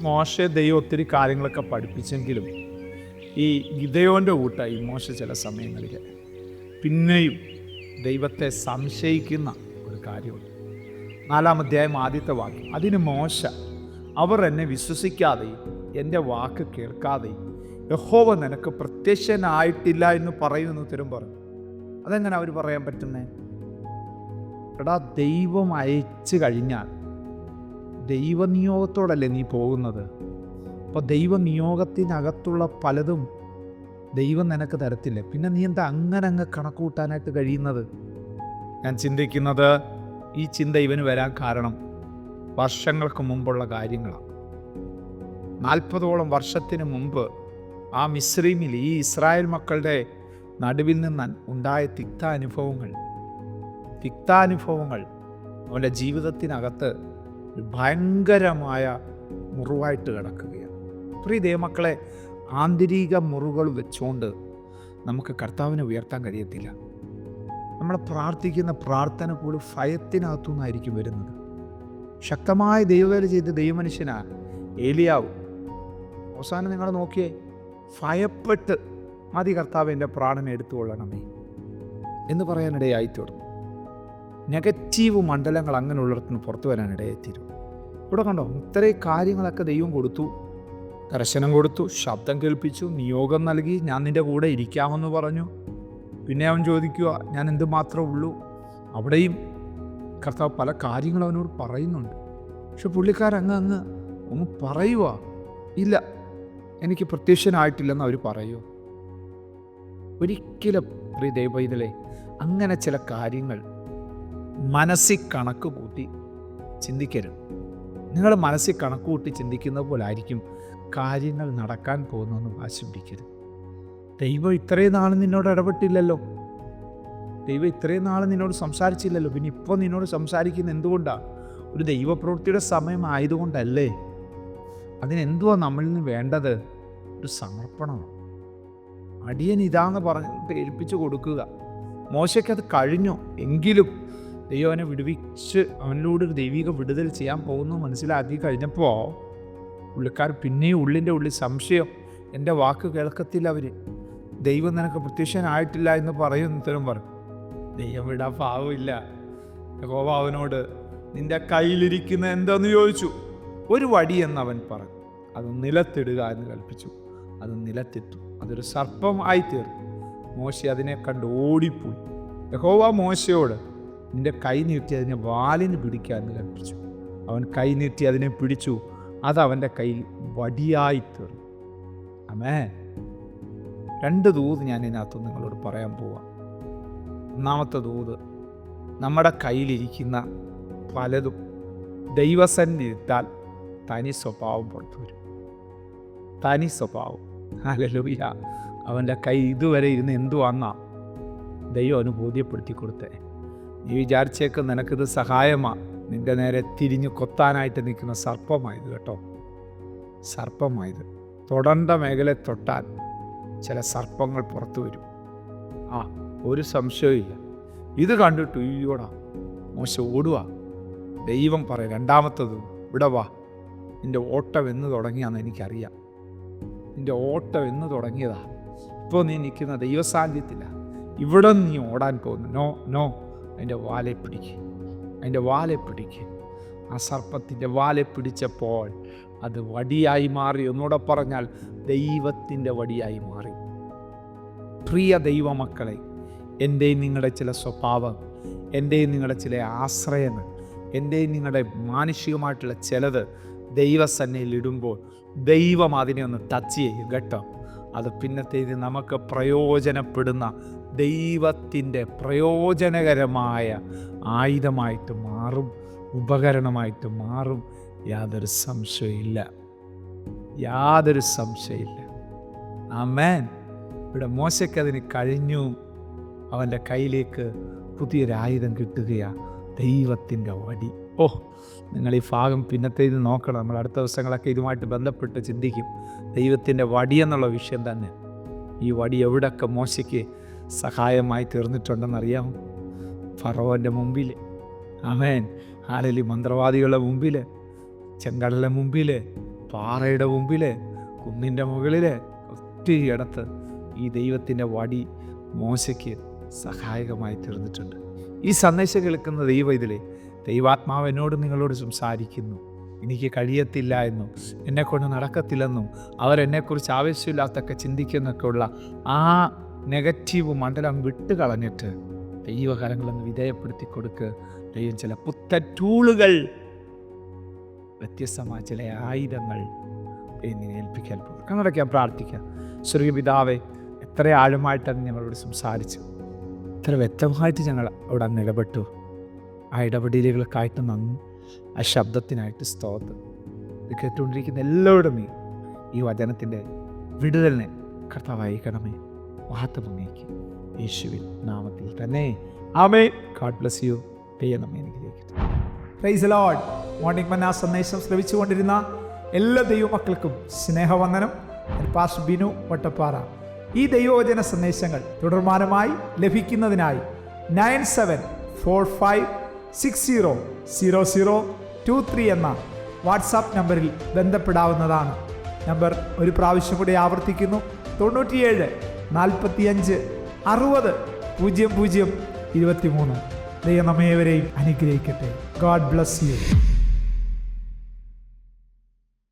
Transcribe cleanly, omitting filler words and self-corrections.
മോശെ ദൈവം ഒത്തിരി കാര്യങ്ങളൊക്കെ പഠിപ്പിച്ചെങ്കിലും ഈ ഗിദെയോൻ്റെ കൂട്ടായി മോശ ചില സമയങ്ങളിൽ പിന്നെയും ദൈവത്തെ സംശയിക്കുന്ന ഒരു കാര്യമുണ്ട്. 4-ാം അധ്യായം ആദ്യത്തെ വാക്യം, അതിന് മോശ, അവർ എന്നെ വിശ്വസിക്കാതെയും എൻ്റെ വാക്ക് കേൾക്കാതെയും യഹോവ നിനക്ക് പ്രത്യക്ഷനായിട്ടില്ല എന്ന് പറയുമെന്ന് ഉത്തരം പറഞ്ഞു. അതെങ്ങനെ അവർ പറയാൻ പറ്റുന്നേ? എടാ, ദൈവം അയച്ചു കഴിഞ്ഞാൽ ദൈവനിയോഗത്തോടല്ലേ നീ പോകുന്നത്? അപ്പോൾ ദൈവനിയോഗത്തിനകത്തുള്ള പലതും ദൈവം നിനക്ക് തരത്തില്ലേ? പിന്നെ നീ എന്താ അങ്ങനെ കണക്ക് കൂട്ടാനായിട്ട് കഴിയുന്നത്? ഞാൻ ചിന്തിക്കുന്നത്, ഈ ചിന്ത ഇവന് വരാൻ കാരണം വർഷങ്ങൾക്ക് മുമ്പുള്ള കാര്യങ്ങളാണ്. 40ഓളം വർഷത്തിന് മുമ്പ് ആ മിസ്രൈമിൽ ഈ ഇസ്രായേൽ മക്കളുടെ നടുവിൽ നിന്ന് ഉണ്ടായ തിക്താനുഭവങ്ങൾ അവൻ്റെ ജീവിതത്തിനകത്ത് ഒരു ഭയങ്കരമായ മുറിവായിട്ട് കിടക്കുകയാണ്. പ്രിയ ദൈവമക്കളെ, ആന്തരിക മുറിവുകൾ വെച്ചുകൊണ്ട് നമുക്ക് കർത്താവിനെ ഉയർത്താൻ കഴിയത്തില്ല. നമ്മൾ പ്രാർത്ഥിക്കുന്ന പ്രാർത്ഥന പോലും ഭയത്തിനകത്തു നിന്നായിരിക്കും വരുന്നത്. ശക്തമായ ദൈവവേല ചെയ്ത ദൈവമനുഷ്യനാണ് ഏലിയാവ്. അവസാനം നിങ്ങൾ നോക്കിയേ, ഭയപ്പെട്ട് മതി കർത്താവ് എൻ്റെ പ്രാണനെ എടുത്തുകൊള്ളണമേ എന്ന് പറയാനിടയായിത്തീർന്നു. നെഗറ്റീവ് മണ്ഡലങ്ങൾ അങ്ങനെയുള്ളിടത്തുനിന്ന് പുറത്തു വരാനിടയായിത്തീരും. ഇവിടെ കണ്ടോ, ഇത്രയും കാര്യങ്ങളൊക്കെ ദൈവം കൊടുത്തു. ദർശനം കൊടുത്തു, ശബ്ദം കേൾപ്പിച്ചു, നിയോഗം നൽകി, ഞാൻ നിൻ്റെ കൂടെ ഇരിക്കാമെന്ന് പറഞ്ഞു. പിന്നെ അവൻ ചോദിക്കുക, ഞാൻ എന്തുമാത്രമേ ഉള്ളൂ? അവിടെയും കർത്താവ് പല കാര്യങ്ങളും അവനോട് പറയുന്നുണ്ട്. പക്ഷെ പുള്ളിക്കാരങ്ങ് പറയുക, ഇല്ല, എനിക്ക് പ്രത്യക്ഷനായിട്ടില്ലെന്ന് അവർ പറയുമോ? ഒരിക്കലും പ്രിയ ദൈവത്തിലെ അങ്ങനെ ചില കാര്യങ്ങൾ മനസ്സിൽ കണക്ക് കൂട്ടി ചിന്തിക്കരുത്. നിങ്ങൾ മനസ്സിൽ കണക്ക് കൂട്ടി ചിന്തിക്കുന്ന പോലെ ആയിരിക്കും കാര്യങ്ങൾ നടക്കാൻ പോകുന്നതെന്ന് വാശി പിടിക്കരുത്. ദൈവം ഇത്രയും നാൾ നിന്നോട് ഇടപെട്ടില്ലല്ലോ, ദൈവം ഇത്രയും നാൾ നിന്നോട് സംസാരിച്ചില്ലല്ലോ, പിന്നെ ഇപ്പോൾ നിന്നോട് സംസാരിക്കുന്നത് എന്തുകൊണ്ടാണ്? ഒരു ദൈവപ്രവൃത്തിയുടെ സമയം ആയതുകൊണ്ടല്ലേ? അതിനെന്തുവാ നമ്മളിൽ നിന്ന് വേണ്ടത്? ഒരു സമർപ്പണമാണ്. അടിയൻ ഇതാന്ന് പറഞ്ഞിട്ട് ഏൽപ്പിച്ചു കൊടുക്കുക. മോശയ്ക്കത് കഴിഞ്ഞു, എങ്കിലും ദൈവം അവനെ വിടുവിച്ച് അവനിലൂടെ ഒരു ദൈവിക വിടുതൽ ചെയ്യാൻ പോകുന്നു മനസ്സിലാക്കി കഴിഞ്ഞപ്പോൾ പുള്ളിക്കാർ പിന്നെയും ഉള്ളിൻ്റെ ഉള്ളിൽ സംശയം, എൻ്റെ വാക്ക് കേൾക്കത്തില്ല അവർ, ദൈവം നിനക്ക് പ്രത്യക്ഷനായിട്ടില്ല എന്ന് പറയുന്ന ഉത്തരം പറയും. ദൈവം വിടാൻ പാവമില്ല. യഹോവ അവനോട്, നിൻ്റെ കയ്യിലിരിക്കുന്ന എന്താന്ന് ചോദിച്ചു. ഒരു വടി എന്നവൻ പറഞ്ഞു. അത് നിലത്തിടുക എന്ന് കൽപ്പിച്ചു. അത് നിലത്തിട്ടു. അതൊരു സർപ്പം ആയിത്തീർന്നു. മോശ അതിനെ കണ്ട് ഓടിപ്പോയി. യഹോവ മോശയോട്, നിൻ്റെ കൈ നീട്ടി അതിനെ വാലിന് പിടിക്കാമെന്ന് കൽപ്പിച്ചു. അവൻ കൈ നീട്ടി അതിനെ പിടിച്ചു. അത് അവൻ്റെ കയ്യിൽ വടിയായിത്തീർന്നു. ആമേൻ. 2 ദൂത് ഞാൻ ഇതിനകത്ത് നിങ്ങളോട് പറയാൻ പോവാം. ഒന്നാമത്തെ ദൂത്, നമ്മുടെ കയ്യിലിരിക്കുന്ന പലതും ദൈവസന്നിധിത്താൽ തനി സ്വഭാവം പുറത്തു വരും. തനി സ്വഭാവം. ഹല്ലേലൂയ. അവൻ്റെ കൈ ഇതുവരെ ഇരുന്ന് എന്തുവാന്നാ ദൈവം അവന് ബോധ്യപ്പെടുത്തി കൊടുത്തേ. നീ വിചാരിച്ചേക്ക് നിനക്കിത് സഹായമാണ്, നിൻ്റെ നേരെ തിരിഞ്ഞ് കൊത്താനായിട്ട് നിൽക്കുന്ന സർപ്പമായത് കേട്ടോ, സർപ്പമായത്. തൊടേണ്ട മേഖല തൊട്ടാൽ ചില സർപ്പങ്ങൾ പുറത്തു വരും. ഒരു സംശയമില്ല. ഇത് കണ്ടിട്ട് ഈയോടാ മോശ ഓടുക. ദൈവം പറയും, രണ്ടാമത്തത്, ഇവിടെ വാ, നിൻ്റെ ഓട്ടം എന്ന് തുടങ്ങിയാന്ന് എനിക്കറിയാം, നിൻ്റെ ഓട്ടം എന്ന് തുടങ്ങിയതാ. ഇപ്പോൾ നീ നിൽക്കുന്ന ദൈവസാന്നിധ്യത്തില്ല, ഇവിടെ നീ ഓടാൻ പോകുന്നു. നോ, അതിൻ്റെ വാലെ പിടിക്ക്. ആ സർപ്പത്തിൻ്റെ വാലെ പിടിച്ചപ്പോൾ അത് വടിയായി മാറി. ഒന്നുകൂടെ പറഞ്ഞാൽ ദൈവത്തിൻ്റെ വടിയായി മാറി. പ്രിയ ദൈവമക്കളെ, എൻ്റെയും നിങ്ങളുടെ ചില സ്വഭാവം, എൻ്റെയും നിങ്ങളുടെ ചില ആശ്രയങ്ങൾ, എൻ്റെയും നിങ്ങളുടെ മാനുഷികമായിട്ടുള്ള ചിലത് ദൈവസന്നിധിയിൽ ഇടുമ്പോൾ ദൈവം അതിനെ ഒന്ന് ടച്ച് ചെയ്യും കേട്ടോ. അത് പിന്നത്തേത് നമുക്ക് പ്രയോജനപ്പെടുന്ന ദൈവത്തിൻ്റെ പ്രയോജനകരമായ ആയുധമായിട്ട് മാറും, ഉപകരണമായിട്ട് മാറും. യാതൊരു സംശയമില്ല. ആമേൻ. ഇവിടെ മോശയ്ക്കതിന് കഴിഞ്ഞു. അവൻ്റെ കയ്യിലേക്ക് പുതിയൊരായുധം കിട്ടുകയാണ്, ദൈവത്തിൻ്റെ വടി. നിങ്ങൾ ഈ ഭാഗം പിന്നത്തേത് നോക്കണം. നമ്മൾ അടുത്ത ദിവസങ്ങളൊക്കെ ഇതുമായിട്ട് ബന്ധപ്പെട്ട് ചിന്തിക്കും. ദൈവത്തിൻ്റെ വടി എന്നുള്ള വിഷയം തന്നെ. ഈ വടി എവിടെയൊക്കെ മോശയ്ക്ക് സഹായമായി തീർന്നിട്ടുണ്ടെന്നറിയാമോ? ഫറവോൻ്റെ മുമ്പിൽ, ആമേൻ, മന്ത്രവാദികളുടെ മുമ്പിൽ, ചെങ്കടലിൻ്റെ മുമ്പിൽ, പാറയുടെ മുമ്പിൽ, കുന്നിൻ്റെ മുകളിൽ ഒറ്റയിടത്ത് ഈ ദൈവത്തിൻ്റെ വടി മോശയ്ക്ക് സഹായകമായി തീർന്നിട്ടുണ്ട്. ഈ സന്ദേശം കേൾക്കുന്ന ദൈവാത്മാവ് എന്നോട് നിങ്ങളോട് സംസാരിക്കുന്നു. എനിക്ക് കഴിയത്തില്ല എന്നും എന്നെക്കൊണ്ട് നടക്കത്തില്ലെന്നും അവരെന്നെക്കുറിച്ച് ആവശ്യമില്ലാത്തൊക്കെ ചിന്തിക്കുന്നൊക്കെ ഉള്ള ആ നെഗറ്റീവ് മണ്ഡലം വിട്ട് കളഞ്ഞിട്ട് ദൈവകരങ്ങളൊന്ന് വിധേയപ്പെടുത്തി കൊടുക്കുക. ദൈവം ചില പുത്തൻ ടൂളുകൾ, വ്യത്യസ്തമായ ചില ആയുധങ്ങൾ എന്നിനെ ഏൽപ്പിക്കാൻ പോകും. കണ്ണടയ്ക്കാൻ പ്രാർത്ഥിക്കാം. സ്വർഗീയ പിതാവേ, എത്ര ആഴമായിട്ടാണ് ഞങ്ങളോട് സംസാരിച്ചു, എത്ര വ്യക്തമായിട്ട് ഞങ്ങൾ അവിടെ അന്ന് ഇടപെട്ടു. ആ ഇടപെടലുകൾക്കായിട്ട് നന്ദി, ആ ശബ്ദത്തിനായിട്ട് സ്തോത്രം. ഇത് കേട്ടുകൊണ്ടിരിക്കുന്ന എല്ലാവരും ഈ വചനത്തിൻ്റെ വിടുതലിനെ കർത്താവ് അയക്കണമേ. മഹത്വം അങ്ങേക്ക് യേശുവിൻ നാമത്തിൽ തന്നെ ആമേൻ. God bless you. ദൈവം അനുഗ്രഹിക്കട്ടെ. Praise the Lord. മോർണിംഗ് മന്ന സന്ദേശം ശ്രവിച്ചുകൊണ്ടിരുന്ന എല്ലാ ദൈവമക്കൾക്കും സ്നേഹവന്ദനം. പാസ്റ്റർ ബിനു വട്ടപ്പാറ. ഈ ദൈവവചന സന്ദേശങ്ങൾ തുടർമാനമായി ലഭിക്കുന്നതിനായി 9745600023 എന്ന വാട്സാപ്പ് നമ്പറിൽ ബന്ധപ്പെടാവുന്നതാണ്. നമ്പർ ഒരു പ്രാവശ്യം കൂടി ആവർത്തിക്കുന്നു: 97 45 60 00 23. ദൈവം നമ്മേവരെയും അനുഗ്രഹിക്കട്ടെ. God bless you.